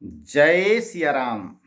जय सिया राम।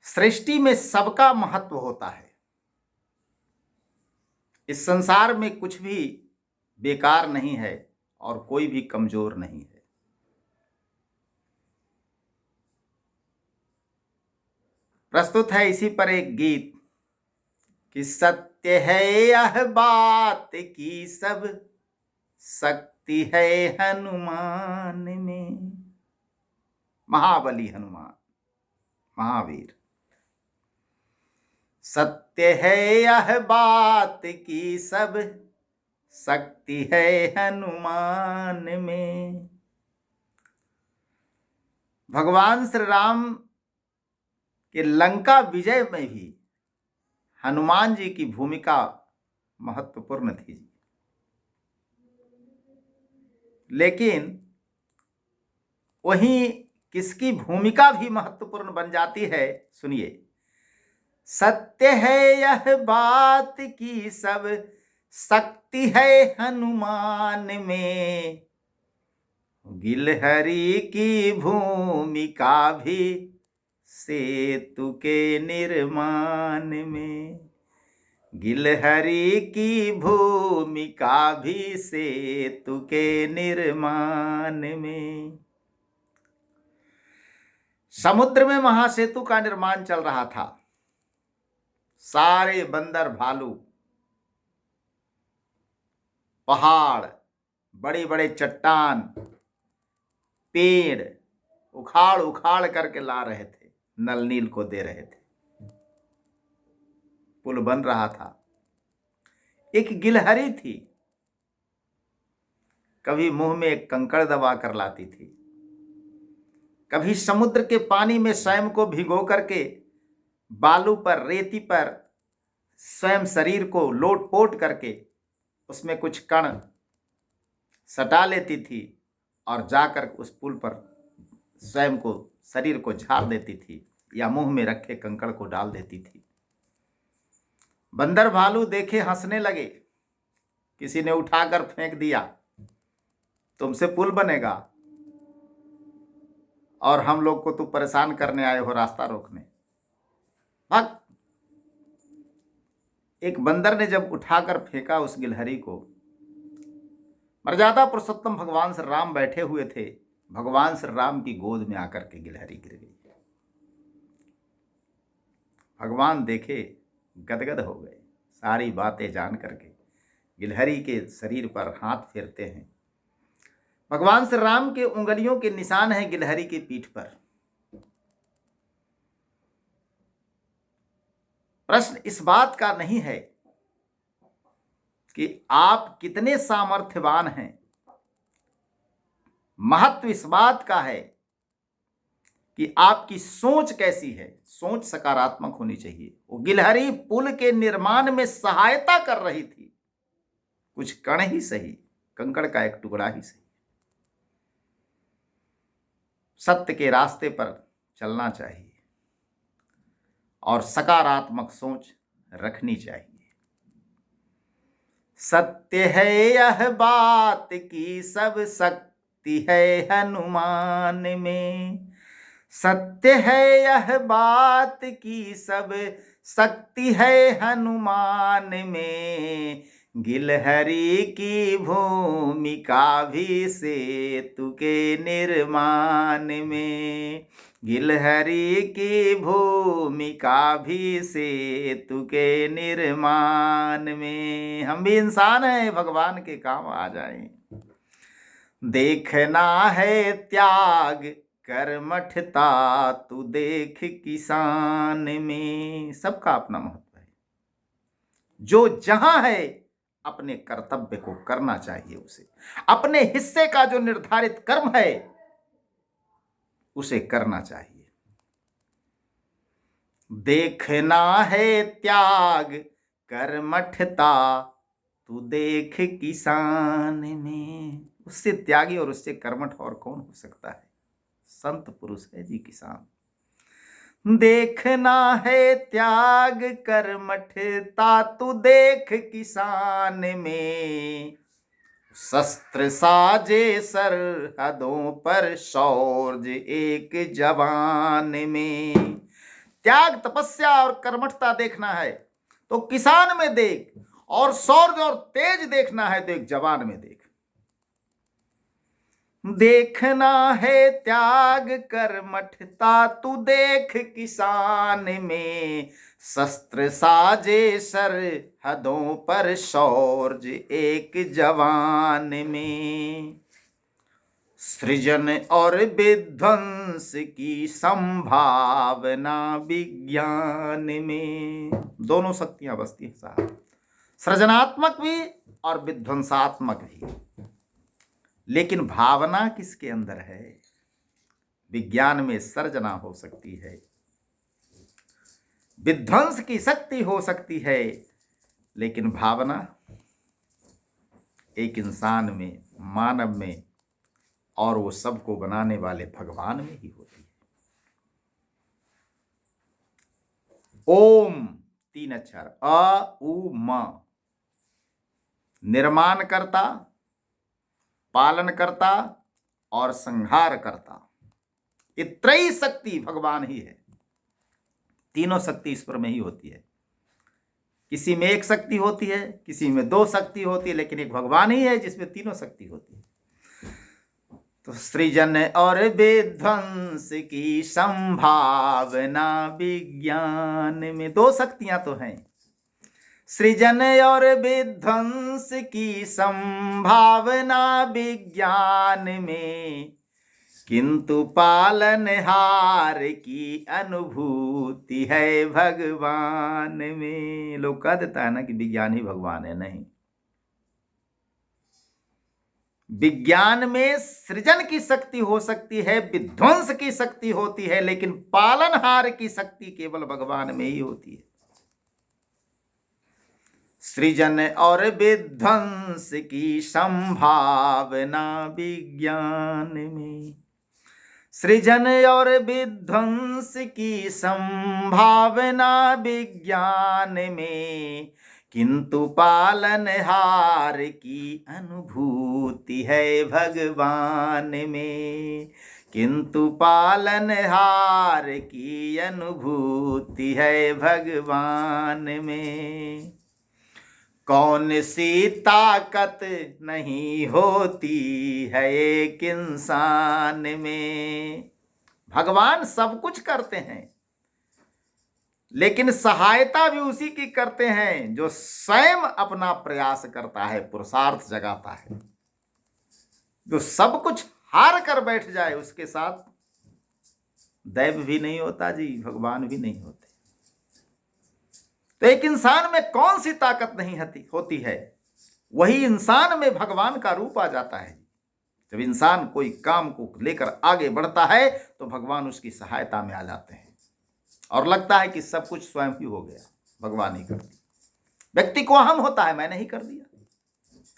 सृष्टि में सबका महत्व होता है। इस संसार में कुछ भी बेकार नहीं है और कोई भी कमजोर नहीं है। प्रस्तुत है इसी पर एक गीत कि सत्य है यह बात की सब शक्ति है हनुमान में। महाबली हनुमान, महावीर। सत्य है यह बात की सब शक्ति है हनुमान में। भगवान श्री राम के लंका विजय में भी हनुमान जी की भूमिका महत्वपूर्ण थी, लेकिन वहीं किसकी भूमिका भी महत्वपूर्ण बन जाती है, सुनिए। सत्य है यह बात की सब शक्ति है हनुमान में, गिलहरी की भूमिका भी सेतु के निर्माण में। गिलहरी की भूमिका भी सेतु के निर्माण में। समुद्र में महासेतु का निर्माण चल रहा था। सारे बंदर, भालू, पहाड़, बड़े बड़े चट्टान, पेड़ उखाड़ उखाड़ करके ला रहे थे, नल नील को दे रहे थे। पुल बन रहा था। एक गिलहरी थी, कभी मुंह में एक कंकड़ दबा कर लाती थी, कभी समुद्र के पानी में स्वयं को भिगो करके बालू पर, रेती पर स्वयं शरीर को लोट-पोट करके उसमें कुछ कण सटा लेती थी और जाकर उस पुल पर स्वयं को, शरीर को झाड़ देती थी या मुंह में रखे कंकड़ को डाल देती थी। बंदर भालू देखे, हंसने लगे। किसी ने उठाकर फेंक दिया, तुमसे पुल बनेगा और हम लोग को तो परेशान करने आए हो, रास्ता रोकने, भाग। एक बंदर ने जब उठाकर फेंका उस गिलहरी को, मर्यादा पुरुषोत्तम भगवान श्री राम बैठे हुए थे, भगवान श्री राम की गोद में आकर के गिलहरी गिर गई। भगवान देखे, गदगद हो गए। सारी बातें जान करके गिलहरी के शरीर पर हाथ फेरते हैं। भगवान श्री राम के उंगलियों के निशान हैं गिलहरी की पीठ पर। प्रश्न इस बात का नहीं है कि आप कितने सामर्थ्यवान हैं, महत्व इस बात का है कि आपकी सोच कैसी है। सोच सकारात्मक होनी चाहिए। वो गिलहरी पुल के निर्माण में सहायता कर रही थी, कुछ कण ही सही, कंकड़ का एक टुकड़ा ही सही। सत्य के रास्ते पर चलना चाहिए और सकारात्मक सोच रखनी चाहिए। सत्य है यह बात की सब शक्ति है हनुमान में। सत्य है यह बात की सब शक्ति है हनुमान में, गिलहरी की भूमिका भी सेतु के निर्माण में। गिलहरी की भूमिका भी सेतु के निर्माण में। हम भी इंसान हैं, भगवान के काम आ जाएं। देखना है त्याग कर्मठता, तू देख किसान में। सबका अपना महत्व है। जो जहां है अपने कर्तव्य को करना चाहिए, उसे अपने हिस्से का जो निर्धारित कर्म है उसे करना चाहिए। देखना है त्याग कर्मठता, तू देख किसान में। उससे त्यागी और उससे कर्मठ और कौन हो सकता है? संत पुरुष है जी किसान। देखना है त्याग कर्मठता, तू देख किसान में। शस्त्र साजे सरहदों पर शौर्य एक जवान में। त्याग, तपस्या और कर्मठता देखना है तो किसान में देख, और शौर्य और तेज देखना है तो एक जवान में देख। देखना है त्याग कर्मठता तू देख किसान में, शस्त्र साजे सरहदों पर शौर्य एक जवान में। सृजन और विध्वंस की संभावना विज्ञान में। दोनों शक्तियां बसती हैं साहब, सृजनात्मक भी और विध्वंसात्मक भी। लेकिन भावना किसके अंदर है? विज्ञान में सर्जना हो सकती है, विध्वंस की शक्ति हो सकती है, लेकिन भावना एक इंसान में, मानव में, और वो सबको बनाने वाले भगवान में ही होती है। ओम 3 अक्षर, अ उ म, निर्माण करता, पालन करता और संहार करता। ये त्रयी शक्ति भगवान ही है। तीनों शक्ति ईश्वर में ही होती है। किसी में एक शक्ति होती है, किसी में 2 शक्ति होती है, लेकिन एक भगवान ही है जिसमें तीनों शक्ति होती है। तो सृजन और विध्वंस की संभावना विज्ञान में। 2 शक्तियां तो हैं, सृजन और विध्वंस की संभावना विज्ञान में, किंतु पालनहार की अनुभूति है भगवान में। लोग कह देता है ना कि विज्ञान ही भगवान है। नहीं, विज्ञान में सृजन की शक्ति हो सकती है, विध्वंस की शक्ति होती है, लेकिन पालनहार की शक्ति केवल भगवान में ही होती है। सृजन और विध्वंस की संभावना विज्ञान में, सृजन और विध्वंस की संभावना विज्ञान में, किंतु पालनहार की अनुभूति है भगवान में, किंतु पालनहार की अनुभूति है भगवान में। कौन सी ताकत नहीं होती है एक इंसान में। भगवान सब कुछ करते हैं, लेकिन सहायता भी उसी की करते हैं जो स्वयं अपना प्रयास करता है, पुरुषार्थ जगाता है। जो सब कुछ हार कर बैठ जाए उसके साथ दैव भी नहीं होता जी, भगवान भी नहीं होते। तो एक इंसान में कौन सी ताकत नहीं होती है, वही इंसान में भगवान का रूप आ जाता है। जब इंसान कोई काम को लेकर आगे बढ़ता है तो भगवान उसकी सहायता में आ जाते हैं और लगता है कि सब कुछ स्वयं ही हो गया, भगवान ही कर दिया। व्यक्ति को अहम होता है, मैंने ही कर दिया।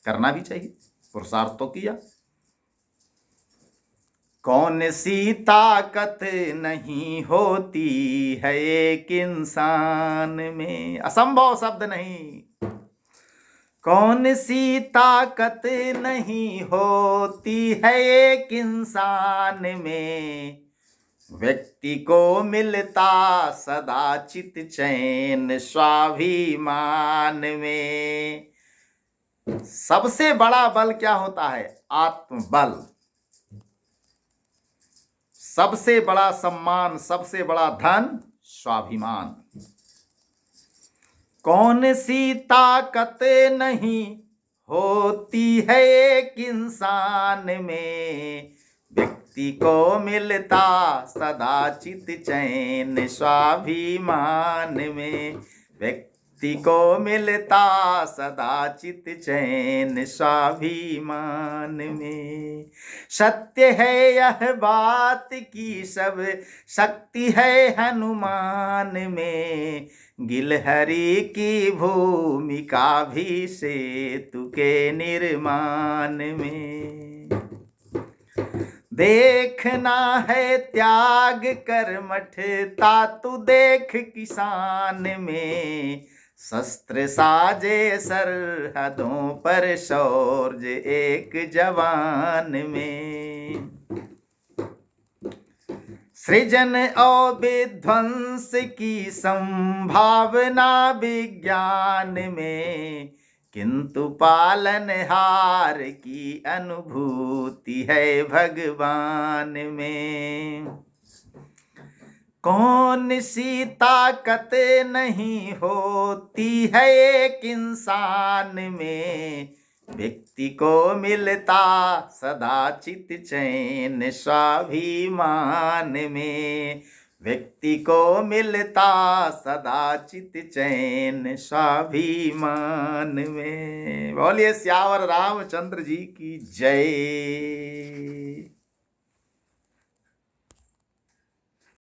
करना भी चाहिए, पुरुषार्थ तो किया। कौन सी ताकत नहीं होती है एक इंसान में। असंभव शब्द नहीं। कौन सी ताकत नहीं होती है एक इंसान में, व्यक्ति को मिलता सदा चित चैन स्वाभिमान में। सबसे बड़ा बल क्या होता है? आत्मबल। सबसे बड़ा सम्मान, सबसे बड़ा धन स्वाभिमान। कौन सी ताकत नहीं होती है एक इंसान में, व्यक्ति को मिलता सदा चित चैन स्वाभिमान में, व्यक्ति को मिलता सदा चित चैन स्वाभिमान में। सत्य है यह बात की सब शक्ति है हनुमान में, गिलहरी की भूमिका भी सेतु के निर्माण में। देखना है त्याग कर्मठता तू देख किसान में, शस्त्र साजे सरहदों पर शौर्य एक जवान में। सृजन और विध्वंस की संभावना विज्ञान में, किंतु पालनहार की अनुभूति है भगवान में। कौन सी ताकत नहीं होती है एक इंसान में, व्यक्ति को मिलता सदा चित चैन स्वाभिमान में। व्यक्ति को मिलता सदा चित चैन स्वाभिमान में। बोलिए सियावर रामचंद्र जी की जय।